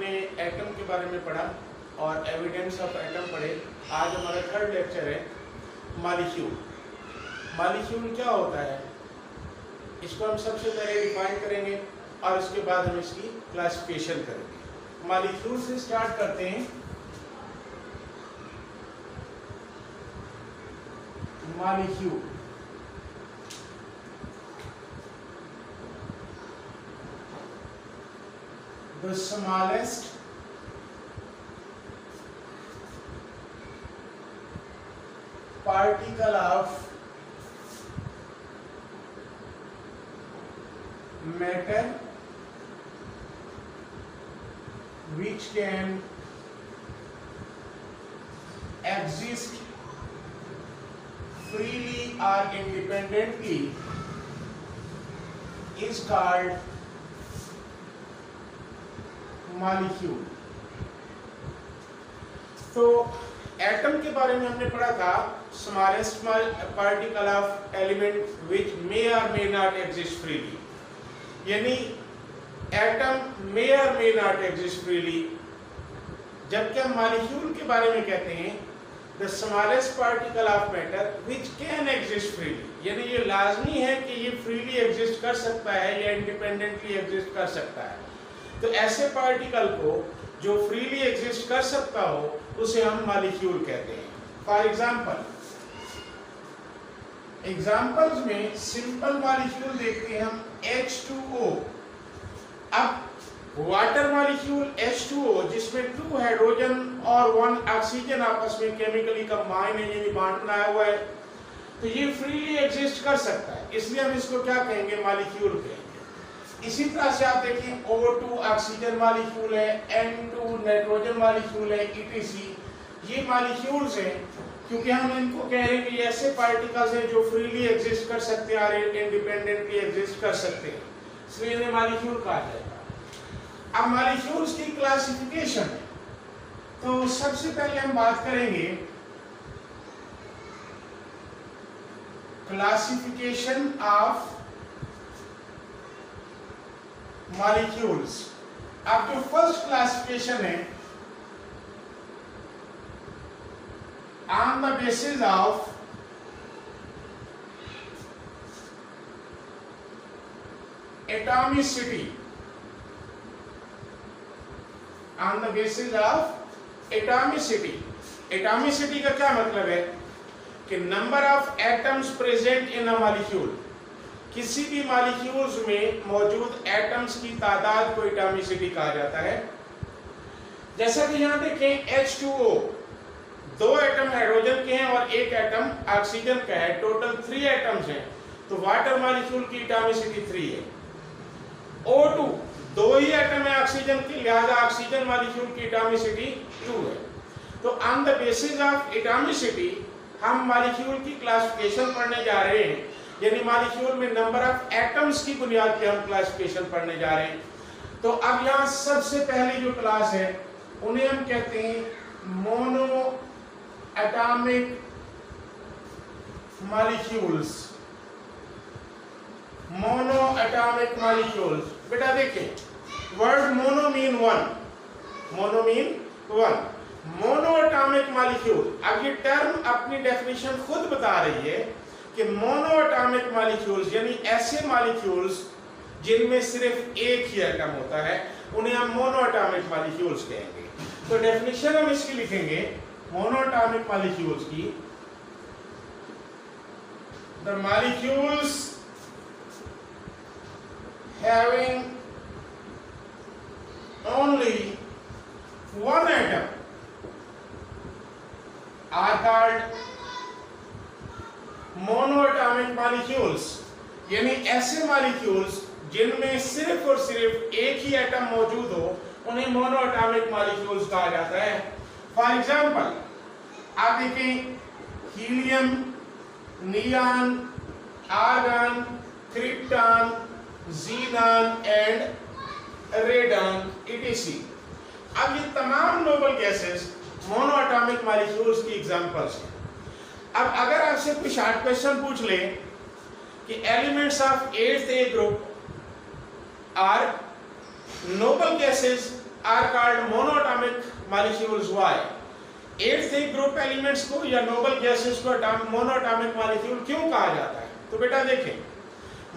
हमने एटम के बारे में पढ़ा और एविडेंस ऑफ एटम पढ़े। आज हमारा थर्ड लेक्चर है मॉलिक्यूल। मॉलिक्यूल क्या होता है, इसको हम सबसे पहले डिफाइन करेंगे और उसके बाद हम इसकी क्लासिफिकेशन करेंगे। मॉलिक्यूल से स्टार्ट करते हैं। Molecule the smallest particle of matter which can exist freely or independently is called molecule. तो एटम के बारे में हमने पढ़ा था, smallest particle of element which may or may not exist freely, यानी atom may or may not exist freely. जबकि हम मॉलिक्यूल के बारे में कहते हैं the smallest particle of matter which can exist freely, यानी ये लाजमी है कि ये फ्रीली एग्जिस्ट कर सकता है या इंडिपेंडेंटली एग्जिस्ट कर सकता है। तो ऐसे पार्टिकल को जो फ्रीली एग्जिस्ट कर सकता हो उसे हम मॉलिक्यूल कहते हैं। फॉर एग्जाम्पल्स में सिंपल मॉलिक्यूल देखते हैं हम H2O। अब वाटर मॉलिक्यूल H2O जिसमें 2 हाइड्रोजन और 1 ऑक्सीजन आपस में केमिकली कंबाइन है, यानी बांटना हुआ है, तो ये फ्रीली एग्जिस्ट कर सकता है, इसलिए हम इसको क्या कहेंगे, मॉलिक्यूल कहेंगे। इसी तरह से आप देखिए O2 ऑक्सीजन मॉलिक्यूल है, N2 नाइट्रोजन मॉलिक्यूल है, ETC ये मॉलिक्यूल्स हैं, क्योंकि हम इनको कह रहे हैं कि ऐसे पार्टिकल्स हैं जो फ्रीली एग्जिस्ट कर सकते हैं और इंडिपेंडेंटली एग्जिस्ट कर सकते हैं, इसलिए इन्हें मॉलिक्यूल कहा जाएगा। अब मॉलिक्यूल्स की क्लासिफिकेशन है, तो सबसे पहले हम बात करेंगे क्लासिफिकेशन ऑफ मॉलिक्यूल्स। अब जो फर्स्ट क्लासिफिकेशन है, on the basis of atomicity, on the basis of atomicity. Atomicity का क्या मतलब है कि number of atoms present in a molecule, किसी भी मॉलिक्यूल्स में मौजूद एटम्स की तादाद को एटॉमिसिटी कहा जाता है। जैसा कि यहाँ देखें H2O 2 एटम हाइड्रोजन के हैं और 1 एटम ऑक्सीजन का है, टोटल 3 एटम्स हैं, तो वाटर मॉलिक्यूल की एटॉमिसिटी 3 है। O2 2 ही एटम है ऑक्सीजन की, लिहाजा ऑक्सीजन मॉलिक्यूल की एटॉमिसिटी 2 है। तो on the basis of atomicity हम मॉलिक्यूल की क्लासिफिकेशन पढ़ने जा रहे हैं, यानी मॉलिक्यूल में नंबर ऑफ एटम्स की बुनियाद पे हम क्लासिफिकेशन पढ़ने जा रहे हैं। तो अब यहाँ सबसे पहली जो क्लास है उन्हें हम कहते हैं mono atomic molecules. Mono atomic molecules, बेटा देखें word mono mean 1, mono mean 1, mono atomic molecule. अब ये टर्म अपनी डेफिनेशन खुद बता रही है कि मोनो एटॉमिक मॉलिक्यूल्स यानी ऐसे मॉलिक्यूल्स जिनमें सिर्फ एक ही एटम होता है, उन्हें हम मोनो एटॉमिक मॉलिक्यूल्स कहेंगे। तो डेफिनेशन हम इसकी लिखेंगे मोनो एटॉमिक मॉलिक्यूल्स की, the molecules having only 1 atom are called monoatomic molecules, यानी ऐसे मॉलिक्यूल्स जिनमें सिर्फ और सिर्फ एक ही एटम मौजूद हो उन्हें मोनोएटॉमिक मॉलिक्यूल्स कहा जाता है। फॉर एग्जांपल आप देखें helium, neon, argon, krypton, xenon and radon etc। अब ये तमाम नोबल गैसेस मोनोएटॉमिक मॉलिक्यूल्स की एग्जांपल्स हैं। अब अगर आपसे कोई शॉर्ट क्वेश्चन पूछ ले कि elements of 8th A group are noble gases are called monatomic molecules. Why? 8th group elements को या नोबल गैसेस को मोनोटॉमिक मॉलिक्यूल क्यों कहा जाता है? तो बेटा देखें,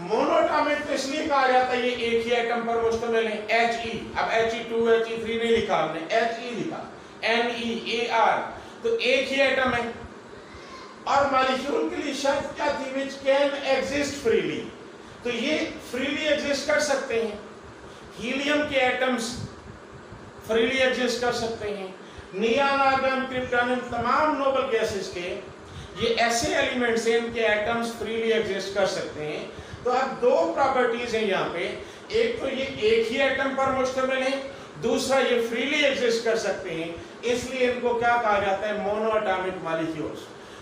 मोनोटॉमिक तो इसलिए कहा जाता है ये एक ही एटम पर मुश्तमिल है, He। अब He2 He3 नहीं लिखा हमने, He लिखा, NeAr, तो एक ही एटम है। और मॉलिक्यूल के लिए शर्त क्या थी? विच कैन एग्जिस्ट फ्रीली, तो ये फ्रीली एग्जिस्ट कर सकते हैं। हीलियम के एटम्स फ्रीली एग्जिस्ट कर सकते हैं, नियॉन, आर्गन, क्रिप्टॉन, तमाम नोबल गैसेस के ये ऐसे एलिमेंट्स हैं इनके एटम्स फ्रीली एग्जिस्ट कर सकते हैं। तो अब दो प्रॉपर्टीज हैं यहाँ पे, एक तो ये एक ही एटम पर मुश्तमिल है, दूसरा ये फ्रीली एग्जिस्ट कर सकते हैं, इसलिए इनको क्या कहा जाता है? Monoatomic molecules.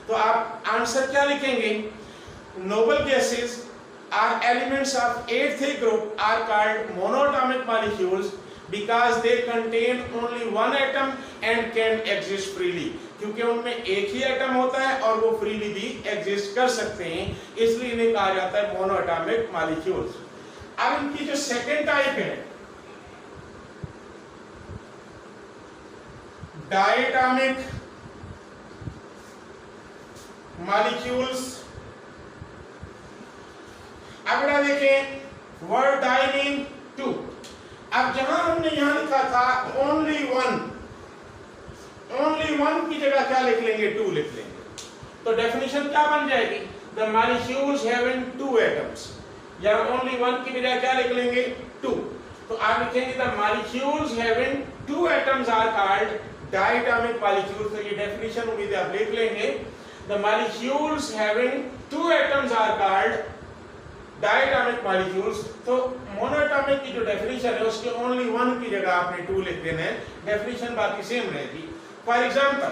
तो आप आंसर क्या लिखेंगे? Noble gases are elements of 8th group are called monoatomic molecules because they contain only one atom and can exist freely, क्योंकि उनमें एक ही एटम होता है और वो फ्रीली भी एग्जिस्ट कर सकते हैं, इसलिए इन्हें कहा जाता है मोनोएटॉमिक मॉलिक्यूल्स। अब इनकी जो सेकंड टाइप है डायटॉमिक मॉलिक्यूल्स। अगला देखें वर्ड डाई मीन टू। अब जहां हमने यहां लिखा था ओनली वन की जगह क्या लिख लेंगे? टू लिख लेंगे। तो डेफिनेशन क्या बन जाएगी? The molecules having two atoms, या ओनली वन की बजाय क्या लिख लेंगे? टू। तो आप लिखेंगे the molecules having two atoms are called diatomic molecules. तो ये डेफिनेशन उम्मीद है आप लिख लेंगे। The molecules having two atoms are called diatomic molecules. तो मोनोएटॉमिक की जो डेफिनेशन है उसके ओनली वन की जगह आपने टू लिख देना है, डेफिनेशन बाकी सेम रहेगी। फॉर एग्जांपल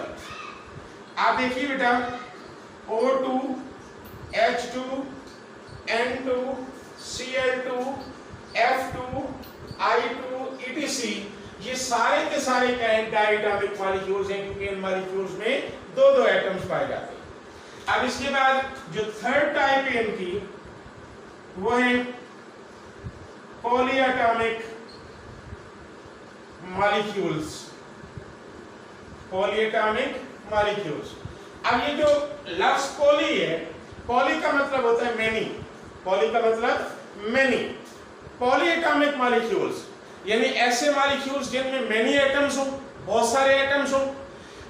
आप देखिए बेटा, O2, H2, N2, Cl2, F2, I2, etc. ये सारे के सारे क्या है? डायटॉमिक मॉलिक्यूल्स हैं, क्योंकि इन मॉलिक्यूल्स में दो दो एटम्स पाए जाते हैं। अब इसके बाद जो थर्ड टाइप है इनकी वो है पॉलीएटॉमिक मॉलिक्यूल्स। Polyatomic molecules. अब ये जो लफ्ज पॉली है, पॉली का मतलब होता है मेनी, पॉली का मतलब मेनी। पॉलीएटॉमिक मॉलिक्यूल्स यानी ऐसे मॉलिक्यूल्स जिनमें मेनी एटम्स हो, बहुत सारे एटम्स हो।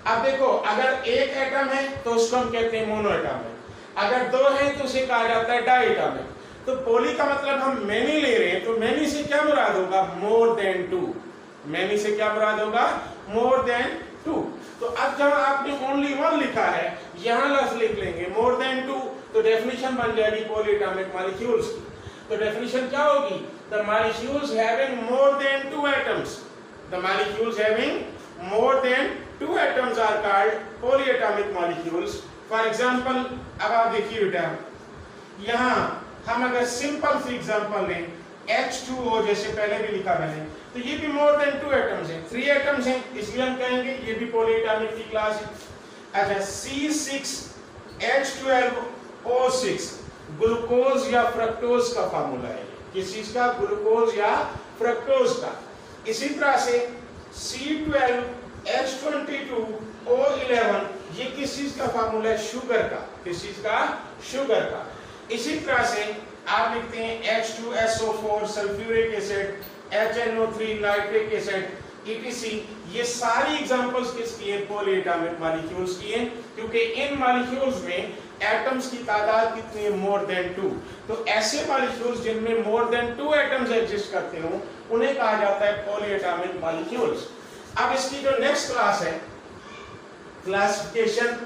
अब देखो, अगर एक एटम है तो उसको हम कहते हैं मोनोएटॉमिक, अगर दो है तो उसे कहा जाता है डायटॉमिक। तो पॉली का मतलब हम मेनी ले रहे हैं, तो मेनी से क्या मुराद होगा? More than to. मेनी से क्या मुराद होगा? More than two. तो अब जब आपने ओनली वन लिखा है, यहां लफ्ज लिख लेंगे मोर देन टू, तो डेफिनेशन बन जाएगी पॉलीएटॉमिक मॉलिक्यूल्स की। तो डेफिनेशन क्या होगी? The molecules having more than two atoms, the molecules having more than two atoms are called polyatomic molecules. For example अब आप देखिए बेटा, यहां हम अगर सिंपल सी एग्जांपल लें, H2O जैसे पहले भी लिखा मैंने, तो ये भी मोर देन टू एटम्स हैं, 3 एटम्स हैं, इसलिए हम कहेंगे ये भी पॉलीएटॉमिक की क्लास है। अच्छा, C6H12O6 ग्लूकोज या फ्रक्टोज का फार्मूला है। किस चीज का? ग्लूकोज या फ्रक्टोज का। इसी तरह से C12H22O11 ये किस चीज का फार्मूला है? शुगर का। किस चीज का? शुगर का। इसी तरह से आप लिखते हैं H2SO4 sulphuric acid, HNO3 nitric acid, etc. ये सारी एग्जांपल्स किसकी हैं? पॉलीएटॉमिक मॉलिक्यूल्स की हैं, क्योंकि इन मॉलिक्यूल्स में एटम्स की तादाद कितनी है? More than two. तो ऐसे मॉलिक्यूल्स जिनमें more than two atoms exist करते हो उन्हें कहा जाता है पॉलीएटॉमिक मॉलिक्यूल्स। अब इसकी जो नेक्स्ट क्लास है, classification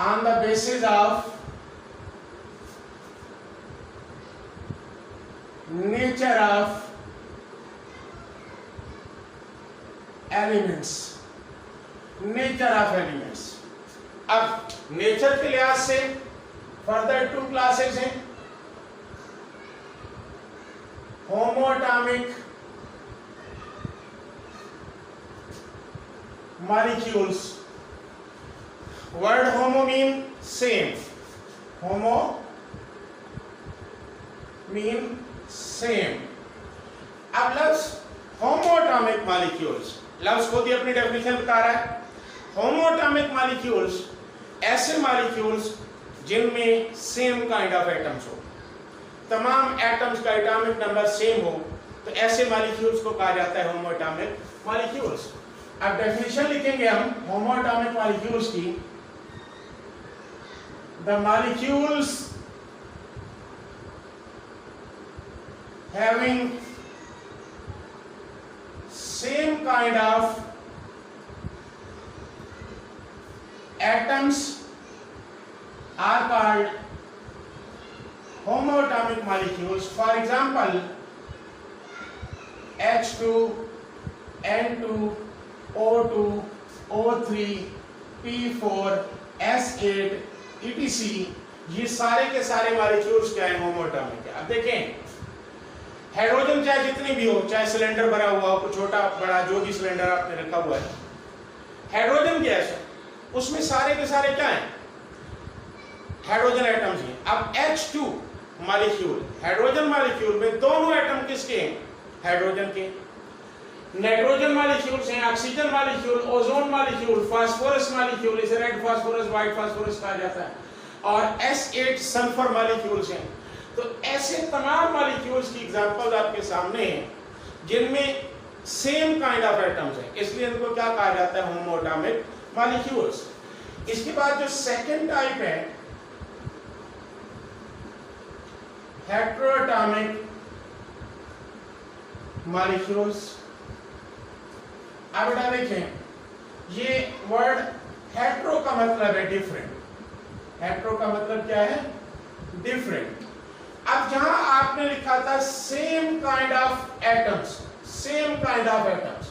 on the basis of nature of elements, nature of elements। अब नेचर के लिहाज से फर्दर 2 क्लासेस हैं, homoatomic molecules. Word homo mean same, homo mean same. अब लफ्ज होमोएटॉमिक मॉलिक्यूल्स, लफ्ज खुद ही अपनी डेफिनेशन बता रहा है। होमोएटॉमिक मॉलिक्यूल्स ऐसे मॉलिक्यूल्स जिनमें सेम काइंड ऑफ एटम्स हो, तमाम एटम्स का एटॉमिक नंबर सेम हो, तो ऐसे मॉलिक्यूल्स को कहा जाता है होमोएटॉमिक मॉलिक्यूल्स। अब डेफिनेशन लिखेंगे हम होमोएटॉमिक मॉलिक्यूल्स की। The molecules having same kind of atoms are called homoatomic molecules. For example, H2, N2, O2, O3, P4, S8, etc. ये सारे के सारे मॉलिक्यूल्स क्या है? होमोएटॉमिक है। अब देखें, हाइड्रोजन चाहे जितनी भी हो, चाहे सिलेंडर भरा हुआ हो, छोटा बड़ा जो भी सिलेंडर आपने रखा हुआ है, हाइड्रोजन गैस है, उसमें सारे के सारे क्या है? हाइड्रोजन एटम्स हैं। अब H2 मॉलिक्यूल, हाइड्रोजन मॉलिक्यूल में दोनों एटम किसके हैं? हाइड्रोजन के। नाइट्रोजन मॉलिक्यूल्स हैं, oxygen molecule, ozone molecule, phosphorus molecule, इसे रेड फास्फोरस, व्हाइट फास्फोरस कहा जाता है, और S8 सल्फर मॉलिक्यूल्स हैं। तो ऐसे तमाम मॉलिक्यूल्स की एग्जांपल्स आपके सामने हैं जिनमें सेम काइंड ऑफ एटम्स हैं, इसलिए इनको क्या कहा जाता है? होमोएटॉमिक मॉलिक्यूल्स। इसके बाद जो सेकंड टाइप है हेटेरोएटॉमिक मॉलिक्यूल्स। अब बेटा देखें, ये वर्ड हेटेरो का मतलब है डिफरेंट। हेटेरो का मतलब क्या है? डिफरेंट। अब जहां आपने लिखा था same kind of atoms, same kind of atoms,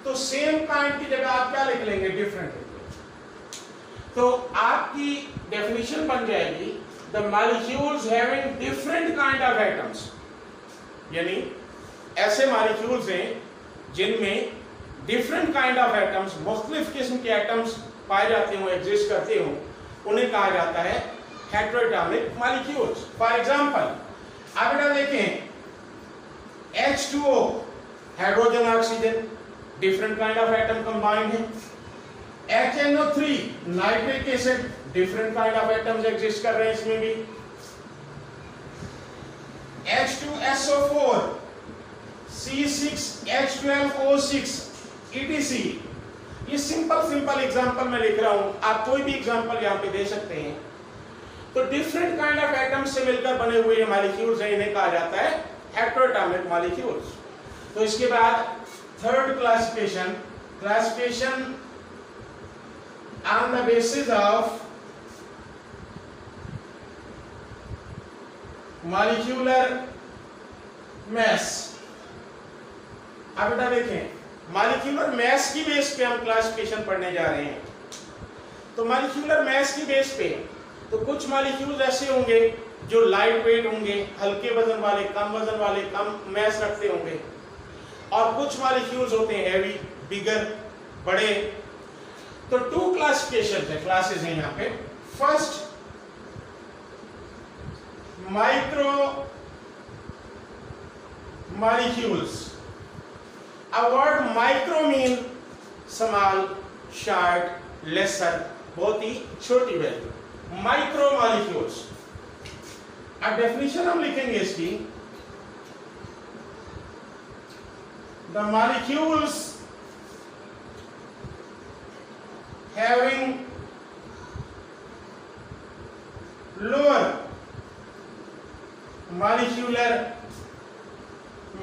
तो सेम काइंड की जगह आप क्या लिख लेंगे? डिफरेंट। तो आपकी डेफिनेशन बन जाएगी the molecules having different kind of atoms, यानी ऐसे मॉलिक्यूल्स हैं जिनमें डिफरेंट काइंड ऑफ एटम्स, मुख्तलिफ किस्म के एटम्स पाए जाते हो, एग्जिस्ट करते हो, उन्हें कहा जाता है हेटेरोएटॉमिक मॉलिक्यूल्स। फॉर एग्जांपल, आप बेटा देखें, H2O hydrogen oxygen, different kind of atom combined है। HNO3 nitric acid, different kind of atoms exist कर रहे हैं इसमें भी। H2SO4, C6H12O6 etc. ये सिंपल एग्जांपल मैं लिख रहा हूं, आप कोई भी एग्जांपल यहां पे दे सकते हैं। तो डिफरेंट काइंड ऑफ एटम्स से मिलकर बने हुए ये मॉलिक्यूल्स हैं, इन्हें कहा जाता है हेटेरोएटॉमिक मॉलिक्यूल्स। तो इसके बाद third classification on the basis of molecular mass। अब बेटा देखें, मॉलिक्यूलर मैस की बेस पे हम क्लासिफिकेशन पढ़ने जा रहे हैं। तो मॉलिक्यूलर मैस की बेस पे तो कुछ मॉलिक्यूल्स ऐसे होंगे जो लाइट वेट होंगे, हल्के वजन वाले, कम वजन वाले, कम मैस रखते होंगे, और कुछ मॉलिक्यूल्स होते हैं हैवी, बिगर, बड़े। तो टू क्लासिफिकेशन है, क्लासेस हैं यहाँ पे। First, micro molecules. A word micro mean small, short, lesser, बहुत ही छोटी वैल्यू, माइक्रो मॉलिक्यूल्स। अब डेफिनेशन हम लिखेंगे इसकी, the molecules having lower molecular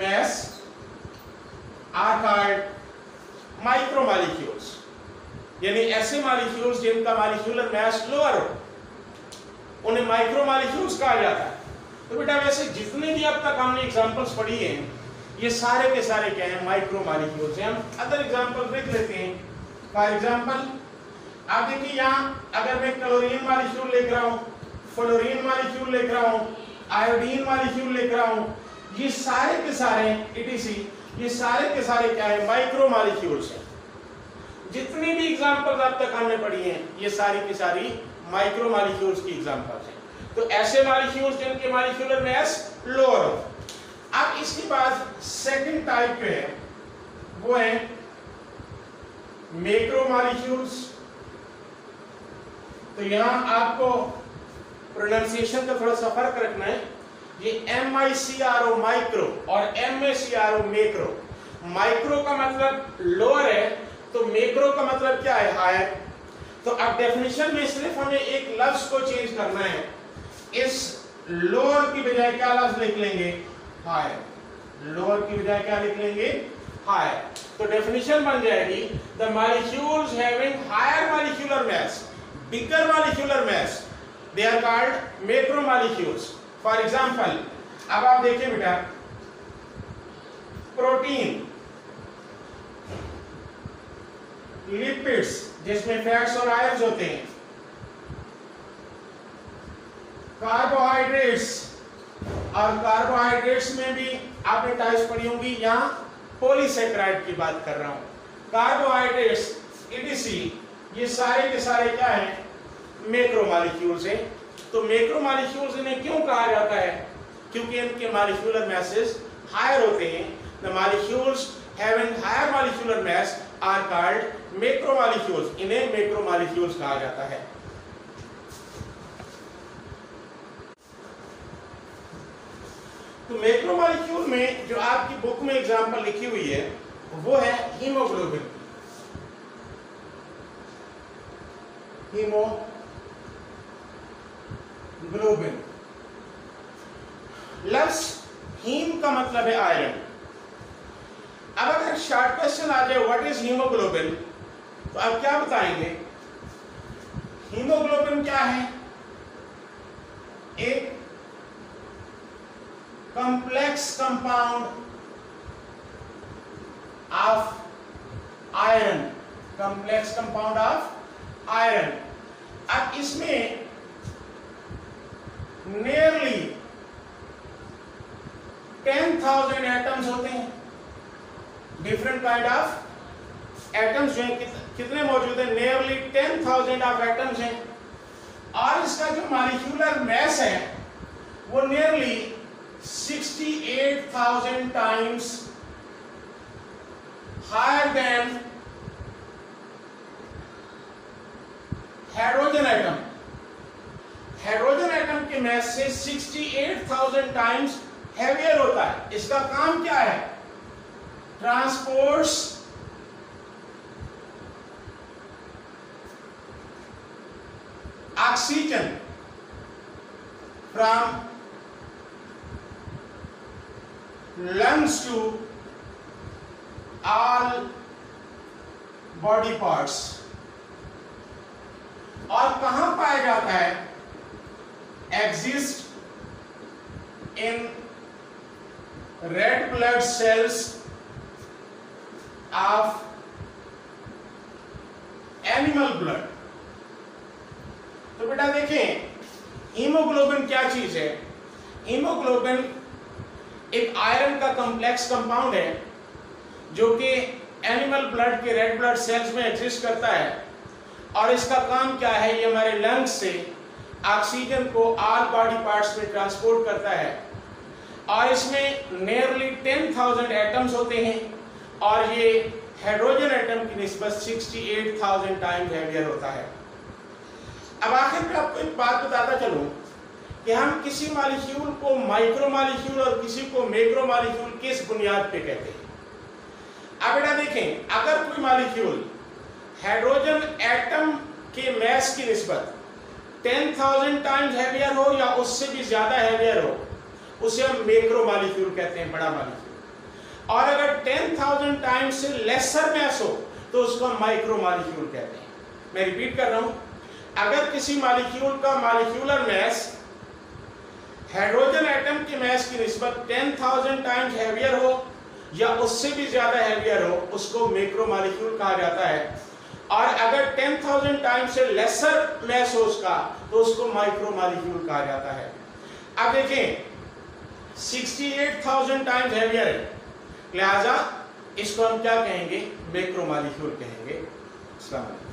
mass are called micromolecules। यानी ऐसे मॉलिक्यूल्स जिनका मॉलिक्यूलर मास लोअर हो, उन्हें माइक्रोमॉलिक्यूल्स कहा जाता है। तो बेटा वैसे जितने भी अब तक हमने एग्जांपल्स पढ़ी हैं, ये सारे के सारे क्या हैं? माइक्रोमॉलिक्यूल्स हैं। हम अदर एग्जांपल देख लेते हैं। फॉर एग्जांपल, आप देखिए यहाँ अगर मैं क्लोरीन मॉलिक्यूल लिख रहा हूँ, फ्लोरीन मॉलिक्यूल लिख रहा हूँ, आयोडीन मॉलिक्यूल लिख रहा हूँ, ये सारे के सारे etc, ये सारे के सारे क्या है? माइक्रोमॉलिक्यूल्स हैं। जितनी भी एग्जांपल्स अब तक हमने पढ़ी हैं, ये सारी की सारी माइक्रोमॉलिक्यूल्स की एग्जांपल्स हैं। तो ऐसे मॉलिक्यूल्स जिनके मॉलिक्यूलर मास लोअर हो। अब इसके बाद सेकंड टाइप जो है वो है मैक्रोमॉलिक्यूल्स। तो यहां आपको प्रोनाउंसिएशन का थोड़ा सा फर्क रखना है। ये MICRO माइक्रो और MACRO मैक्रो। माइक्रो का मतलब लोअर है, तो मैक्रो का मतलब क्या है? हायर। तो अब डेफिनेशन में सिर्फ हमें एक लफ्ज को चेंज करना है। इस लोअर की बजाय क्या लफ्ज लिख लेंगे? हायर। लोअर की बजाय क्या लिख लेंगे? हायर। तो डेफिनेशन बन जाएगी the molecules having higher molecular mass, bigger molecular mass, they are called macromolecules. For example, अब आप देखिए बेटा, प्रोटीन, लिपिड्स जिसमें फैट्स और आयंस होते हैं, कार्बोहाइड्रेट्स, और कार्बोहाइड्रेट्स में भी आपने टाइप्स पढ़ी होंगी, यहां पॉलीसेकेराइड की बात कर रहा हूं। कार्बोहाइड्रेट्स, ETC, ये सारे के सारे क्या हैं? मैक्रोमॉलिक्यूल्स हैं। तो मैक्रोमॉलिक्यूल्स इन्हें क्यों कहा जाता है? क्योंकि इनके मॉलिक्यूलर मासेस हायर होते हैं। The molecules having higher molecular mass are called macromolecules. इन्हें मैक्रोमॉलिक्यूल्स कहा जाता है। तो मैक्रोमॉलिक्यूल में जो आपकी बुक में एग्जांपल लिखी हुई है वो है हीमोग्लोबिन। हीमोग्लोबिन, लफ्ज हीम का मतलब है आयरन। अब अगर शॉर्ट क्वेश्चन आ जाए व्हाट इज हीमोग्लोबिन, तो आप क्या बताएंगे? हीमोग्लोबिन क्या है? एक complex compound of iron, complex compound of iron। अब इसमें nearly 10,000 एटम्स होते हैं। डिफरेंट काइंड ऑफ एटम्स जो हैं कितने मौजूद हैं? nearly 10,000 ऑफ एटम्स हैं। और इसका जो मॉलिक्यूलर मास है वो nearly 68,000 times higher than hydrogen atom. Hydrogen atom के मास से 68,000 टाइम्स हैवियर होता है। इसका काम क्या है? Transports oxygen from lungs to all body parts। और कहां पाया जाता है? exist in red blood cells of animal blood। तो बेटा देखें, हीमोग्लोबिन क्या चीज है? हीमोग्लोबिन एक आयरन का कॉम्प्लेक्स कंपाउंड है जो कि एनिमल ब्लड के रेड ब्लड सेल्स में एग्जिस्ट करता है। और इसका काम क्या है? ये हमारे लंग्स से ऑक्सीजन को ऑल बॉडी पार्ट्स में ट्रांसपोर्ट करता है। और इसमें नियरली 10,000 एटम्स होते हैं और ये हाइड्रोजन एटम की निस्बत 68,000 टाइम्स हैवियर होता है। अब आखिर में आपको एक बात बताता चलूं कि हम किसी मॉलिक्यूल को माइक्रो मॉलिक्यूल और किसी को मैक्रो मॉलिक्यूल किस बुनियाद पे कहते हैं। अब बेटा देखें, अगर कोई मॉलिक्यूल हाइड्रोजन एटम के मास की निस्बत 10,000 टाइम्स हैवियर हो या उससे भी ज्यादा हैवियर हो, उसे हम मैक्रो मॉलिक्यूल कहते हैं, बड़ा मॉलिक्यूल। और अगर 10,000 टाइम्स से लेसर मास हो तो उसको हम माइक्रो मॉलिक्यूल कहते हैं। मैं रिपीट कर रहा हूं, अगर किसी मॉलिक्यूल का मॉलिक्यूलर मास हाइड्रोजन एटम की मास की निस्बत 10,000 टाइम्स हैवियर हो या उससे भी ज्यादा हैवियर हो, उसको मैक्रो मॉलिक्यूल कहा जाता है। और अगर 10,000 टाइम्स से लेसर मास हो उसका, तो उसको माइक्रो मॉलिक्यूल कहा जाता है। अब देखें, 68,000 टाइम्स हैवियर है, लिहाजा इसको हम क्या कहेंगे? मैक्रो मॉलिक्यूल कहेंगे। अस्सलाम वालेकुम।